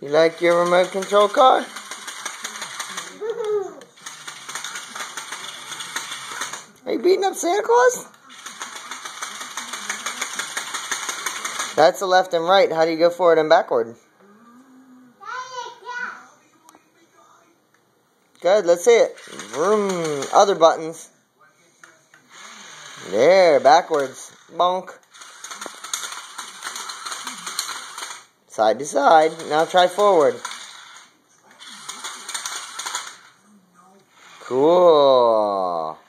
You like your remote control car? Are you beating up Santa Claus? That's the left and right. How do you go forward and backward? Good, let's see it. Vroom. Other buttons. There, backwards. Bonk. Side to side. Now try forward. Cool.